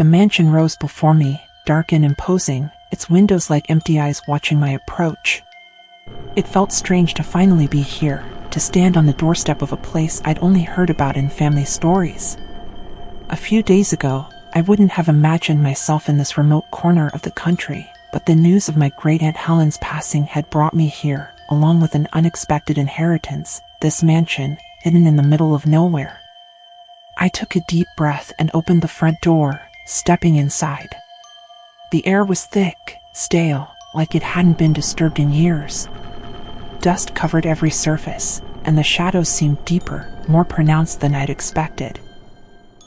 The mansion rose before me, dark and imposing, its windows like empty eyes watching my approach. It felt strange to finally be here, to stand on the doorstep of a place I'd only heard about in family stories. A few days ago, I wouldn't have imagined myself in this remote corner of the country, but the news of my great-aunt Helen's passing had brought me here, along with an unexpected inheritance, this mansion, hidden in the middle of nowhere. I took a deep breath and opened the front door, stepping inside. The air was thick, stale, like it hadn't been disturbed in years. Dust covered every surface, and the shadows seemed deeper, more pronounced than I'd expected.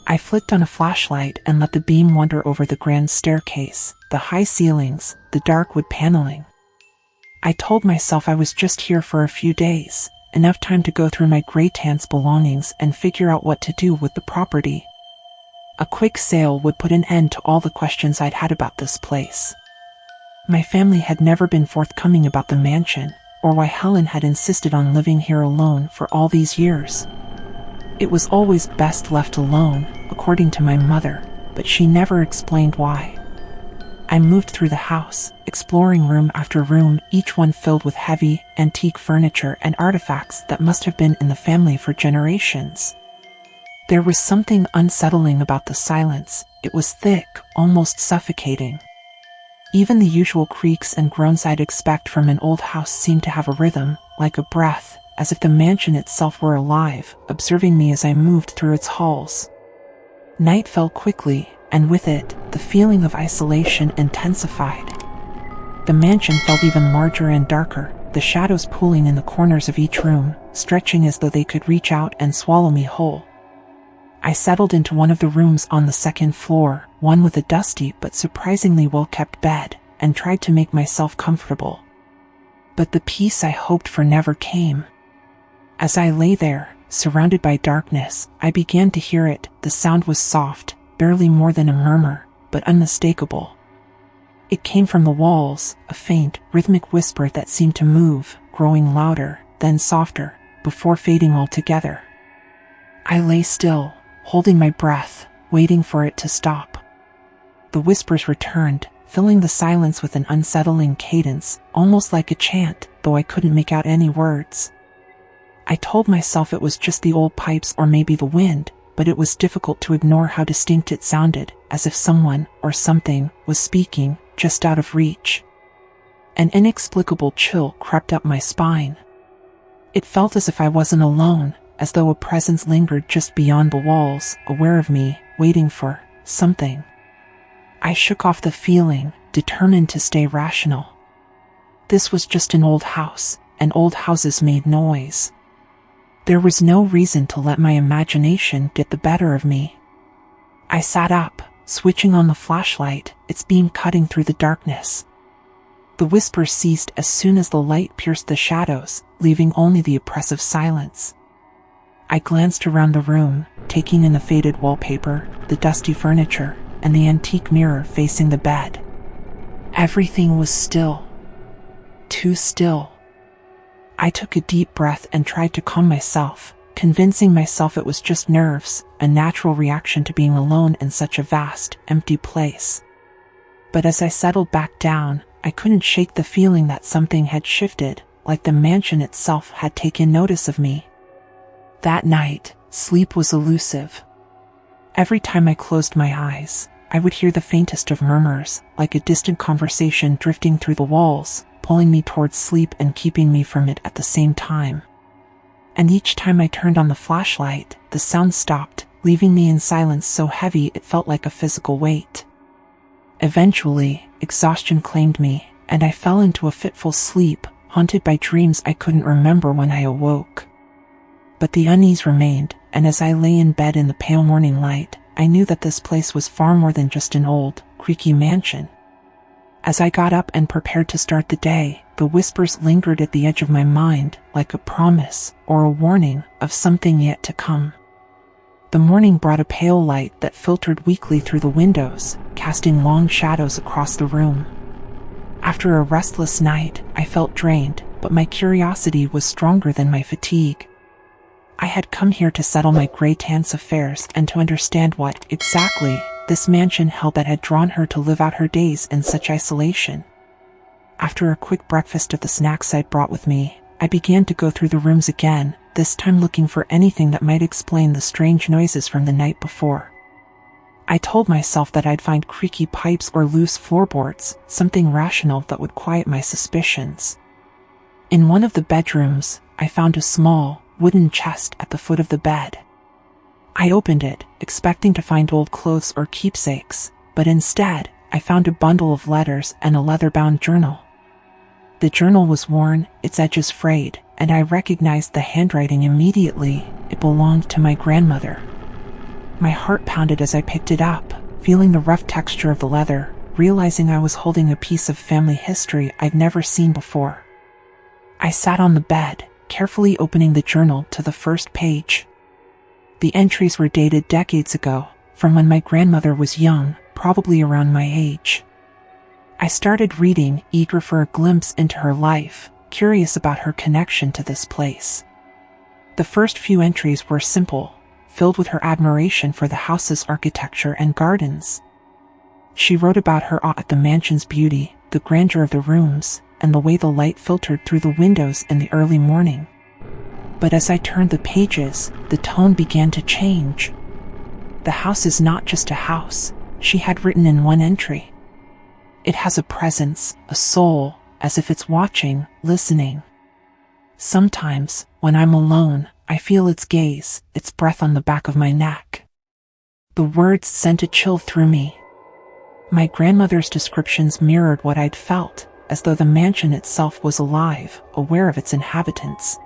I flicked on a flashlight and let the beam wander over the grand staircase, the high ceilings, the dark wood paneling. I told myself I was just here for a few days, enough time to go through my great-aunt's belongings and figure out what to do with the property. A quick sale would put an end to all the questions I'd had about this place. My family had never been forthcoming about the mansion, or why Helen had insisted on living here alone for all these years. It was always best left alone, according to my mother, but she never explained why. I moved through the house, exploring room after room, each one filled with heavy, antique furniture and artifacts that must have been in the family for generations. There was something unsettling about the silence. It was thick, almost suffocating. Even the usual creaks and groans I'd expect from an old house seemed to have a rhythm, like a breath, as if the mansion itself were alive, observing me as I moved through its halls. Night fell quickly, and with it, the feeling of isolation intensified. The mansion felt even larger and darker, the shadows pooling in the corners of each room, stretching as though they could reach out and swallow me whole. I settled into one of the rooms on the second floor, one with a dusty but surprisingly well-kept bed, and tried to make myself comfortable. But the peace I hoped for never came. As I lay there, surrounded by darkness, I began to hear it. The sound was soft, barely more than a murmur, but unmistakable. It came from the walls, a faint, rhythmic whisper that seemed to move, growing louder, then softer, before fading altogether. I lay still, holding my breath, waiting for it to stop. The whispers returned, filling the silence with an unsettling cadence, almost like a chant, though I couldn't make out any words. I told myself it was just the old pipes or maybe the wind, but it was difficult to ignore how distinct it sounded, as if someone, or something, was speaking, just out of reach. An inexplicable chill crept up my spine. It felt as if I wasn't alone, as though a presence lingered just beyond the walls, aware of me, waiting for something. I shook off the feeling, determined to stay rational. This was just an old house, and old houses made noise. There was no reason to let my imagination get the better of me. I sat up, switching on the flashlight, its beam cutting through the darkness. The whispers ceased as soon as the light pierced the shadows, leaving only the oppressive silence. I glanced around the room, taking in the faded wallpaper, the dusty furniture, and the antique mirror facing the bed. Everything was still. Too still. I took a deep breath and tried to calm myself, convincing myself it was just nerves, a natural reaction to being alone in such a vast, empty place. But as I settled back down, I couldn't shake the feeling that something had shifted, like the mansion itself had taken notice of me. That night, sleep was elusive. Every time I closed my eyes, I would hear the faintest of murmurs, like a distant conversation drifting through the walls, pulling me towards sleep and keeping me from it at the same time. And each time I turned on the flashlight, the sound stopped, leaving me in silence so heavy it felt like a physical weight. Eventually, exhaustion claimed me, and I fell into a fitful sleep, haunted by dreams I couldn't remember when I awoke. But the unease remained, and as I lay in bed in the pale morning light, I knew that this place was far more than just an old, creaky mansion. As I got up and prepared to start the day, the whispers lingered at the edge of my mind, like a promise, or a warning, of something yet to come. The morning brought a pale light that filtered weakly through the windows, casting long shadows across the room. After a restless night, I felt drained, but my curiosity was stronger than my fatigue. I had come here to settle my great aunt's affairs and to understand what, exactly, this mansion held that had drawn her to live out her days in such isolation. After a quick breakfast of the snacks I'd brought with me, I began to go through the rooms again, this time looking for anything that might explain the strange noises from the night before. I told myself that I'd find creaky pipes or loose floorboards, something rational that would quiet my suspicions. In one of the bedrooms, I found a small, wooden chest at the foot of the bed. I opened it, expecting to find old clothes or keepsakes, but instead, I found a bundle of letters and a leather-bound journal. The journal was worn, its edges frayed, and I recognized the handwriting immediately. It belonged to my grandmother. My heart pounded as I picked it up, feeling the rough texture of the leather, realizing I was holding a piece of family history I'd never seen before. I sat on the bed, carefully opening the journal to the first page. The entries were dated decades ago, from when my grandmother was young, probably around my age. I started reading, eager for a glimpse into her life, curious about her connection to this place. The first few entries were simple, filled with her admiration for the house's architecture and gardens. She wrote about her awe at the mansion's beauty, the grandeur of the rooms, and the way the light filtered through the windows in the early morning. But as I turned the pages, the tone began to change. "The house is not just a house," she had written in one entry. "It has a presence, a soul, as if it's watching, listening. Sometimes, when I'm alone, I feel its gaze, its breath on the back of my neck." The words sent a chill through me. My grandmother's descriptions mirrored what I'd felt, as though the mansion itself was alive, aware of its inhabitants.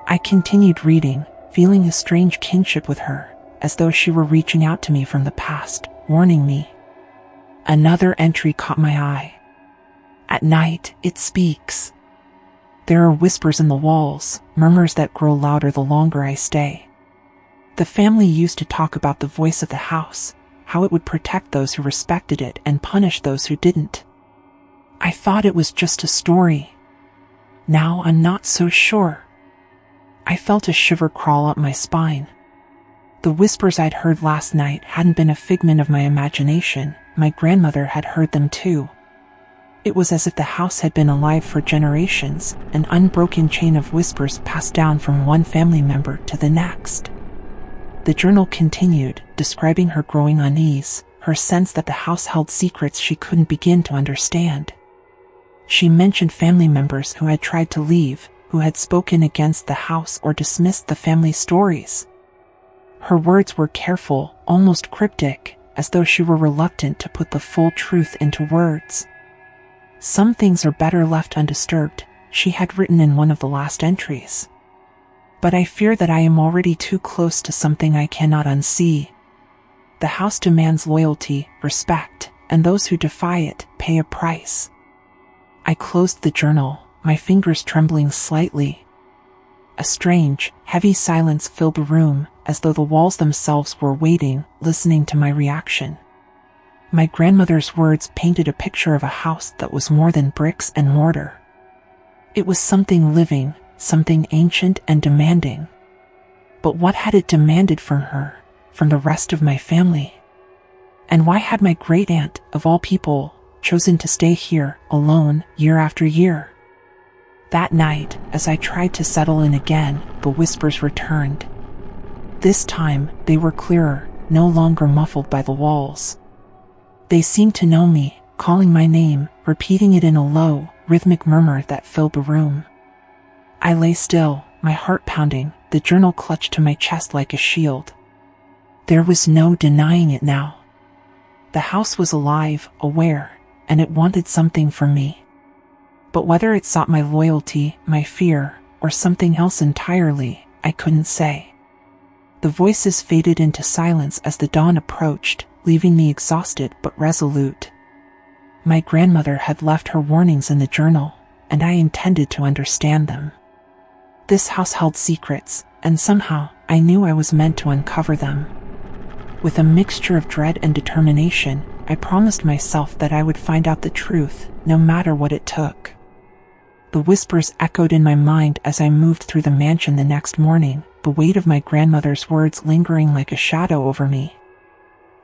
I continued reading, feeling a strange kinship with her, as though she were reaching out to me from the past, warning me. Another entry caught my eye. "At night, it speaks. There are whispers in the walls, murmurs that grow louder the longer I stay. The family used to talk about the voice of the house, how it would protect those who respected it and punish those who didn't. I thought it was just a story. Now I'm not so sure." I felt a shiver crawl up my spine. The whispers I'd heard last night hadn't been a figment of my imagination. My grandmother had heard them too. It was as if the house had been alive for generations, an unbroken chain of whispers passed down from one family member to the next. The journal continued, describing her growing unease, her sense that the house held secrets she couldn't begin to understand. She mentioned family members who had tried to leave, who had spoken against the house or dismissed the family stories. Her words were careful, almost cryptic, as though she were reluctant to put the full truth into words. "Some things are better left undisturbed," she had written in one of the last entries. "But I fear that I am already too close to something I cannot unsee. The house demands loyalty, respect, and those who defy it pay a price." I closed the journal, my fingers trembling slightly. A strange, heavy silence filled the room, as though the walls themselves were waiting, listening to my reaction. My grandmother's words painted a picture of a house that was more than bricks and mortar. It was something living, something ancient and demanding. But what had it demanded from her, from the rest of my family? And why had my great-aunt, of all people, chosen to stay here, alone, year after year? That night, as I tried to settle in again, the whispers returned. This time, they were clearer, no longer muffled by the walls. They seemed to know me, calling my name, repeating it in a low, rhythmic murmur that filled the room. I lay still, my heart pounding, the journal clutched to my chest like a shield. There was no denying it now. The house was alive, aware, and it wanted something from me. But whether it sought my loyalty, my fear, or something else entirely, I couldn't say. The voices faded into silence as the dawn approached, leaving me exhausted but resolute. My grandmother had left her warnings in the journal, and I intended to understand them. This house held secrets, and somehow I knew I was meant to uncover them. With a mixture of dread and determination, I promised myself that I would find out the truth, no matter what it took. The whispers echoed in my mind as I moved through the mansion the next morning, the weight of my grandmother's words lingering like a shadow over me.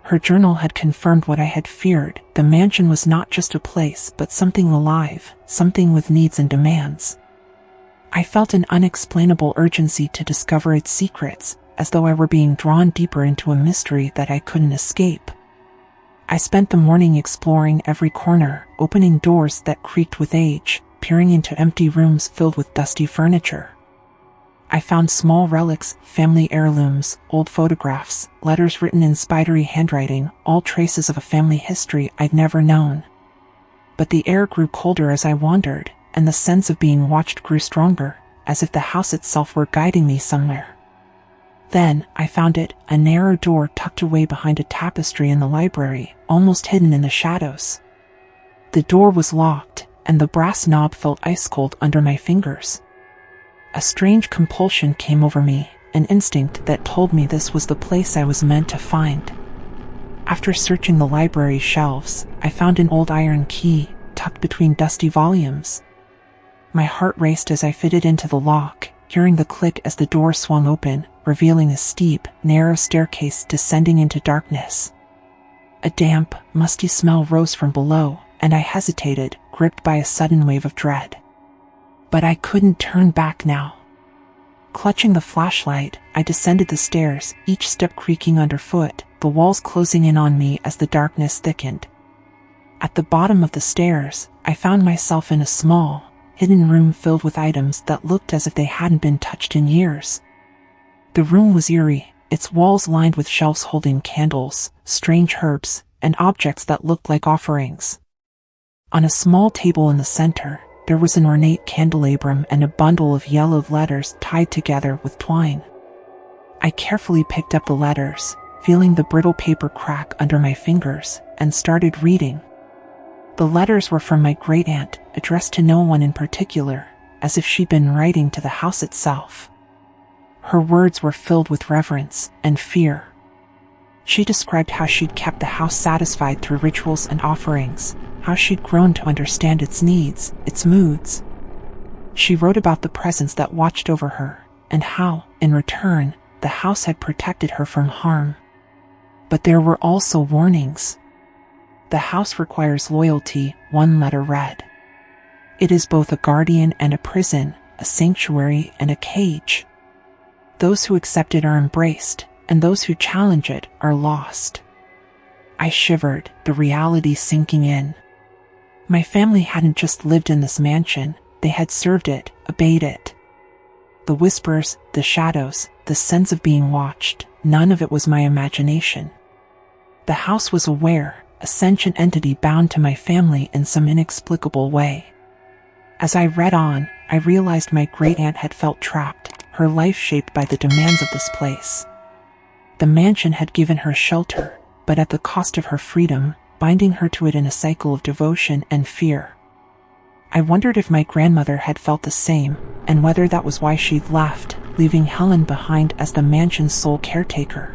Her journal had confirmed what I had feared. The mansion was not just a place, but something alive, something with needs and demands. I felt an unexplainable urgency to discover its secrets, as though I were being drawn deeper into a mystery that I couldn't escape. I spent the morning exploring every corner, opening doors that creaked with age, peering into empty rooms filled with dusty furniture. I found small relics, family heirlooms, old photographs, letters written in spidery handwriting, all traces of a family history I'd never known. But the air grew colder as I wandered, and the sense of being watched grew stronger, as if the house itself were guiding me somewhere. Then, I found it, a narrow door tucked away behind a tapestry in the library, almost hidden in the shadows. The door was locked, and the brass knob felt ice-cold under my fingers. A strange compulsion came over me, an instinct that told me this was the place I was meant to find. After searching the library's shelves, I found an old iron key, tucked between dusty volumes. My heart raced as I fitted into the lock, hearing the click as the door swung open, revealing a steep, narrow staircase descending into darkness. A damp, musty smell rose from below, and I hesitated, gripped by a sudden wave of dread. But I couldn't turn back now. Clutching the flashlight, I descended the stairs, each step creaking underfoot, the walls closing in on me as the darkness thickened. At the bottom of the stairs, I found myself in a small, hidden room filled with items that looked as if they hadn't been touched in years. The room was eerie, its walls lined with shelves holding candles, strange herbs, and objects that looked like offerings. On a small table in the center, there was an ornate candelabrum and a bundle of yellowed letters tied together with twine. I carefully picked up the letters, feeling the brittle paper crack under my fingers, and started reading. The letters were from my great-aunt, addressed to no one in particular, as if she'd been writing to the house itself. Her words were filled with reverence and fear. She described how she'd kept the house satisfied through rituals and offerings, how she'd grown to understand its needs, its moods. She wrote about the presence that watched over her, and how, in return, the house had protected her from harm. But there were also warnings. The house requires loyalty, one letter read. It is both a guardian and a prison, a sanctuary and a cage. Those who accept it are embraced, and those who challenge it are lost. I shivered, the reality sinking in. My family hadn't just lived in this mansion, they had served it, obeyed it. The whispers, the shadows, the sense of being watched, none of it was my imagination. The house was aware, a sentient entity bound to my family in some inexplicable way. As I read on, I realized my great-aunt had felt trapped, her life shaped by the demands of this place. The mansion had given her shelter, but at the cost of her freedom, binding her to it in a cycle of devotion and fear. I wondered if my grandmother had felt the same, and whether that was why she'd left, leaving Helen behind as the mansion's sole caretaker.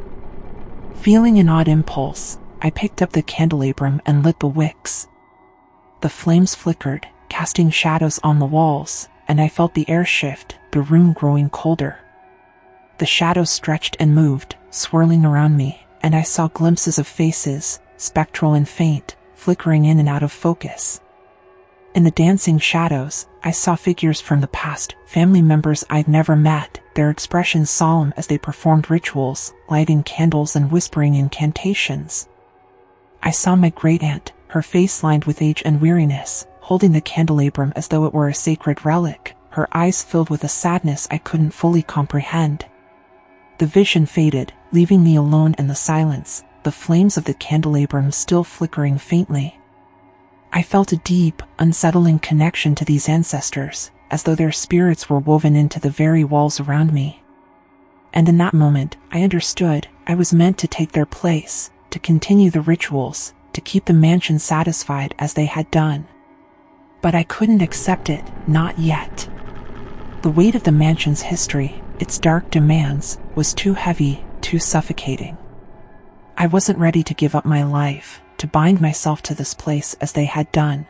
Feeling an odd impulse, I picked up the candelabrum and lit the wicks. The flames flickered, casting shadows on the walls, and I felt the air shift, the room growing colder. The shadows stretched and moved, swirling around me, and I saw glimpses of faces, spectral and faint, flickering in and out of focus. In the dancing shadows, I saw figures from the past, family members I'd never met, their expressions solemn as they performed rituals, lighting candles and whispering incantations. I saw my great-aunt, her face lined with age and weariness, holding the candelabrum as though it were a sacred relic, her eyes filled with a sadness I couldn't fully comprehend. The vision faded, leaving me alone in the silence, the flames of the candelabrum still flickering faintly. I felt a deep, unsettling connection to these ancestors, as though their spirits were woven into the very walls around me. And in that moment, I understood, I was meant to take their place, to continue the rituals, to keep the mansion satisfied as they had done. But I couldn't accept it, not yet. The weight of the mansion's history, its dark demands, was too heavy, too suffocating. I wasn't ready to give up my life, to bind myself to this place as they had done.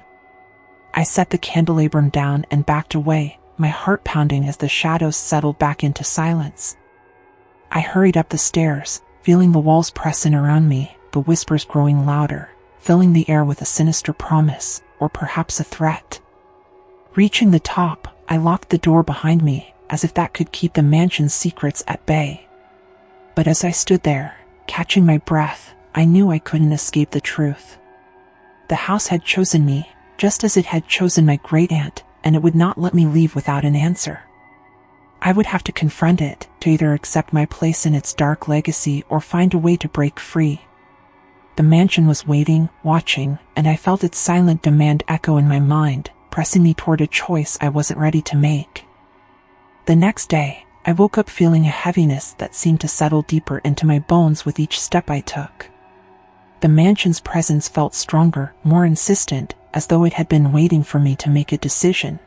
I set the candelabrum down and backed away, my heart pounding as the shadows settled back into silence. I hurried up the stairs, feeling the walls press in around me, the whispers growing louder, filling the air with a sinister promise, or perhaps a threat. Reaching the top, I locked the door behind me, as if that could keep the mansion's secrets at bay. But as I stood there, catching my breath, I knew I couldn't escape the truth. The house had chosen me, just as it had chosen my great-aunt, and it would not let me leave without an answer. I would have to confront it, to either accept my place in its dark legacy or find a way to break free. The mansion was waiting, watching, and I felt its silent demand echo in my mind, pressing me toward a choice I wasn't ready to make. The next day, I woke up feeling a heaviness that seemed to settle deeper into my bones with each step I took. The mansion's presence felt stronger, more insistent, as though it had been waiting for me to make a decision.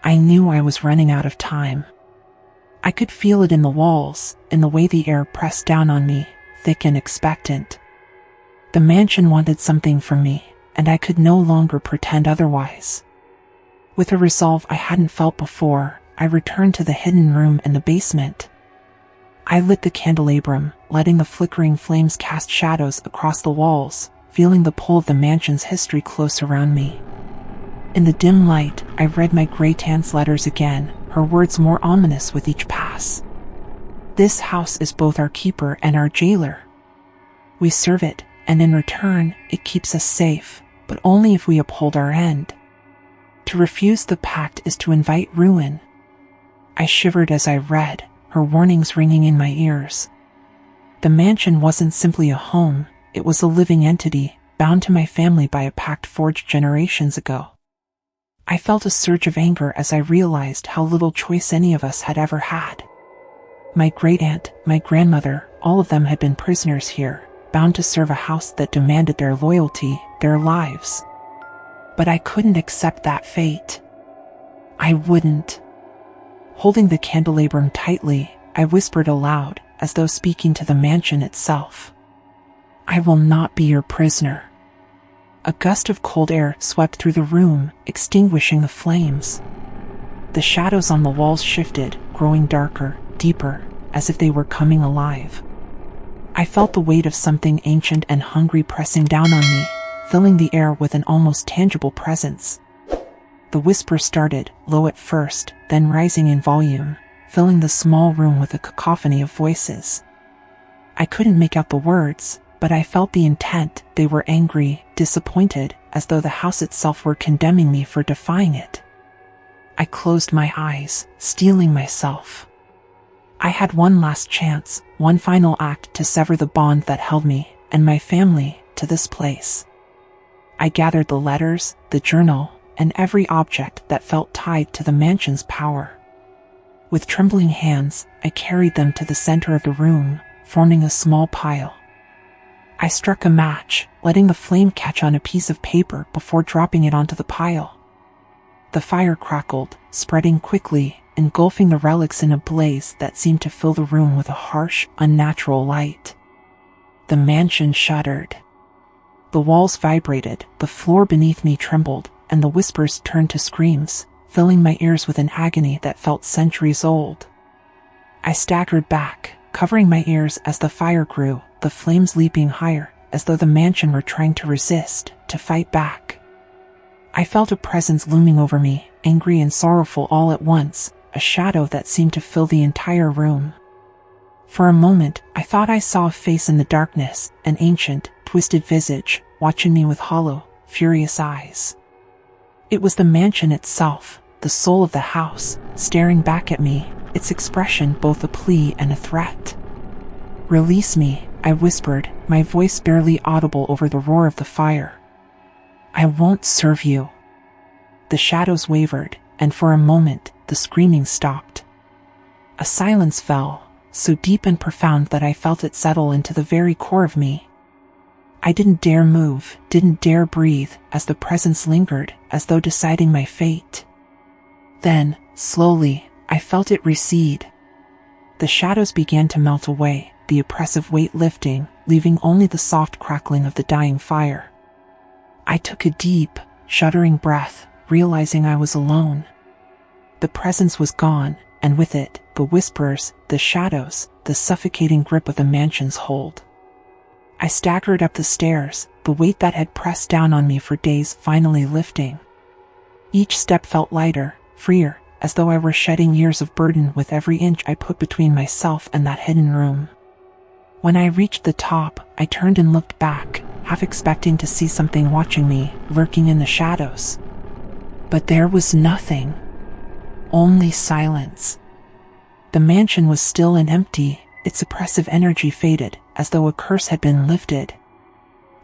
I knew I was running out of time. I could feel it in the walls, in the way the air pressed down on me, thick and expectant. The mansion wanted something from me, and I could no longer pretend otherwise. With a resolve I hadn't felt before, I returned to the hidden room in the basement. I lit the candelabrum, letting the flickering flames cast shadows across the walls, feeling the pull of the mansion's history close around me. In the dim light, I read my great-aunt's letters again, her words more ominous with each pass. This house is both our keeper and our jailer. We serve it, and in return, it keeps us safe, but only if we uphold our end. To refuse the pact is to invite ruin. I shivered as I read, her warnings ringing in my ears. The mansion wasn't simply a home, it was a living entity, bound to my family by a pact forged generations ago. I felt a surge of anger as I realized how little choice any of us had ever had. My great-aunt, my grandmother, all of them had been prisoners here, bound to serve a house that demanded their loyalty, their lives. But I couldn't accept that fate. I wouldn't. Holding the candelabrum tightly, I whispered aloud, as though speaking to the mansion itself. I will not be your prisoner. A gust of cold air swept through the room, extinguishing the flames. The shadows on the walls shifted, growing darker, deeper, as if they were coming alive. I felt the weight of something ancient and hungry pressing down on me, filling the air with an almost tangible presence. The whisper started, low at first, then rising in volume, filling the small room with a cacophony of voices. I couldn't make out the words, but I felt the intent. They were angry, disappointed, as though the house itself were condemning me for defying it. I closed my eyes, steeling myself. I had one last chance, one final act to sever the bond that held me, and my family, to this place. I gathered the letters, the journal, and every object that felt tied to the mansion's power. With trembling hands, I carried them to the center of the room, forming a small pile. I struck a match, letting the flame catch on a piece of paper before dropping it onto the pile. The fire crackled, spreading quickly, engulfing the relics in a blaze that seemed to fill the room with a harsh, unnatural light. The mansion shuddered. The walls vibrated, the floor beneath me trembled, and the whispers turned to screams, filling my ears with an agony that felt centuries old. I staggered back, covering my ears as the fire grew, the flames leaping higher, as though the mansion were trying to resist, to fight back. I felt a presence looming over me, angry and sorrowful all at once, a shadow that seemed to fill the entire room. For a moment, I thought I saw a face in the darkness, an ancient, twisted visage, watching me with hollow, furious eyes. It was the mansion itself, the soul of the house, staring back at me, its expression both a plea and a threat. "Release me," I whispered, my voice barely audible over the roar of the fire. "I won't serve you." The shadows wavered, and for a moment, the screaming stopped. A silence fell, so deep and profound that I felt it settle into the very core of me. I didn't dare move, didn't dare breathe, as the presence lingered, as though deciding my fate. Then, slowly, I felt it recede. The shadows began to melt away, the oppressive weight lifting, leaving only the soft crackling of the dying fire. I took a deep, shuddering breath, realizing I was alone. The presence was gone, and with it, the whispers, the shadows, the suffocating grip of the mansion's hold. I staggered up the stairs, the weight that had pressed down on me for days finally lifting. Each step felt lighter, freer, as though I were shedding years of burden with every inch I put between myself and that hidden room. When I reached the top, I turned and looked back, half expecting to see something watching me, lurking in the shadows. But there was nothing. Only silence. The mansion was still and empty, its oppressive energy faded, as though a curse had been lifted.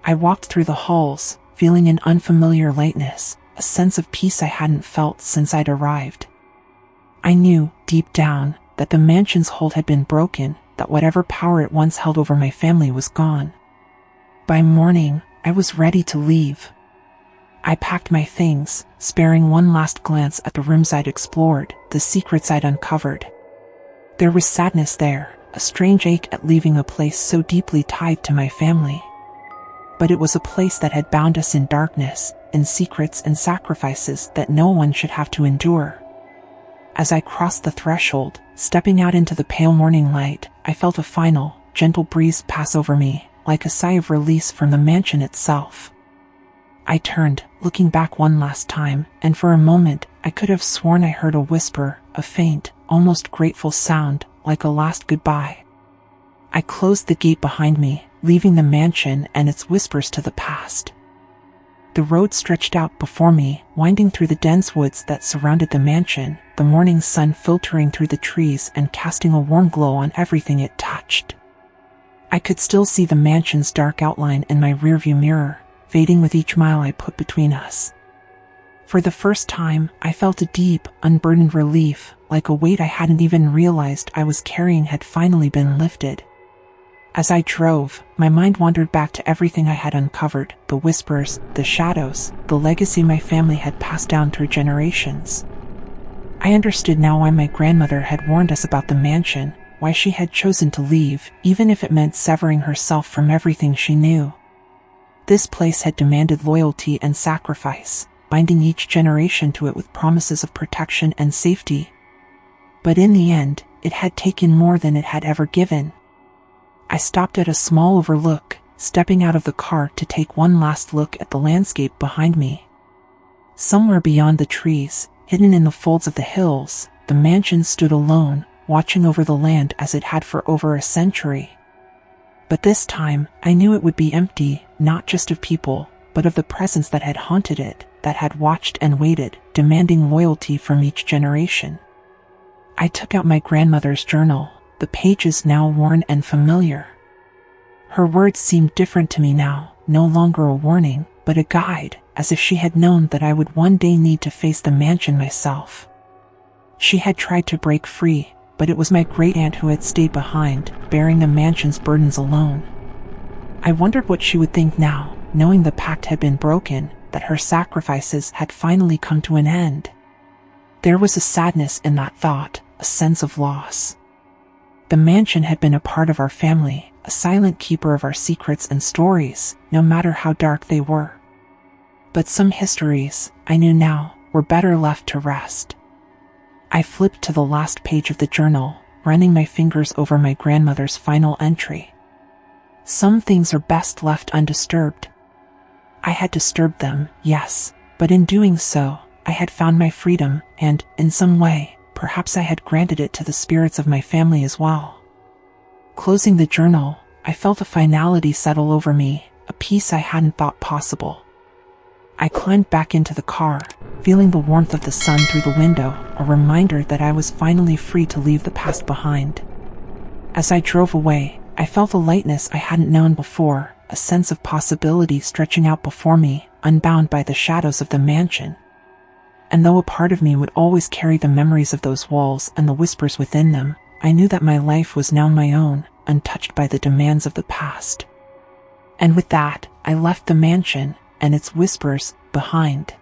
I walked through the halls, feeling an unfamiliar lightness, a sense of peace I hadn't felt since I'd arrived. I knew, deep down, that the mansion's hold had been broken, that whatever power it once held over my family was gone. By morning, I was ready to leave. I packed my things, sparing one last glance at the rooms I'd explored, the secrets I'd uncovered. There was sadness there, a strange ache at leaving a place so deeply tied to my family. But it was a place that had bound us in darkness, in secrets and sacrifices that no one should have to endure. As I crossed the threshold, stepping out into the pale morning light, I felt a final, gentle breeze pass over me, like a sigh of release from the mansion itself. I turned, looking back one last time, and for a moment, I could have sworn I heard a whisper, a faint, almost grateful sound, like a last goodbye. I closed the gate behind me, leaving the mansion and its whispers to the past. The road stretched out before me, winding through the dense woods that surrounded the mansion, the morning sun filtering through the trees and casting a warm glow on everything it touched. I could still see the mansion's dark outline in my rearview mirror, fading with each mile I put between us. For the first time, I felt a deep, unburdened relief, like a weight I hadn't even realized I was carrying had finally been lifted. As I drove, my mind wandered back to everything I had uncovered, the whispers, the shadows, the legacy my family had passed down through generations. I understood now why my grandmother had warned us about the mansion, why she had chosen to leave, even if it meant severing herself from everything she knew. This place had demanded loyalty and sacrifice, binding each generation to it with promises of protection and safety. But in the end, it had taken more than it had ever given. I stopped at a small overlook, stepping out of the car to take one last look at the landscape behind me. Somewhere beyond the trees, hidden in the folds of the hills, the mansion stood alone, watching over the land as it had for over a century. But this time, I knew it would be empty, not just of people, but of the presence that had haunted it, that had watched and waited, demanding loyalty from each generation. I took out my grandmother's journal, the pages now worn and familiar. Her words seemed different to me now, no longer a warning, but a guide, as if she had known that I would one day need to face the mansion myself. She had tried to break free, but it was my great-aunt who had stayed behind, bearing the mansion's burdens alone. I wondered what she would think now, knowing the pact had been broken, that her sacrifices had finally come to an end. There was a sadness in that thought, a sense of loss. The mansion had been a part of our family, a silent keeper of our secrets and stories, no matter how dark they were. But some histories, I knew now, were better left to rest. I flipped to the last page of the journal, running my fingers over my grandmother's final entry. Some things are best left undisturbed. I had disturbed them, yes, but in doing so, I had found my freedom, and, in some way, perhaps I had granted it to the spirits of my family as well. Closing the journal, I felt a finality settle over me, a peace I hadn't thought possible. I climbed back into the car, feeling the warmth of the sun through the window, a reminder that I was finally free to leave the past behind. As I drove away, I felt a lightness I hadn't known before, a sense of possibility stretching out before me, unbound by the shadows of the mansion. And though a part of me would always carry the memories of those walls and the whispers within them, I knew that my life was now my own, untouched by the demands of the past. And with that, I left the mansion and its whispers behind.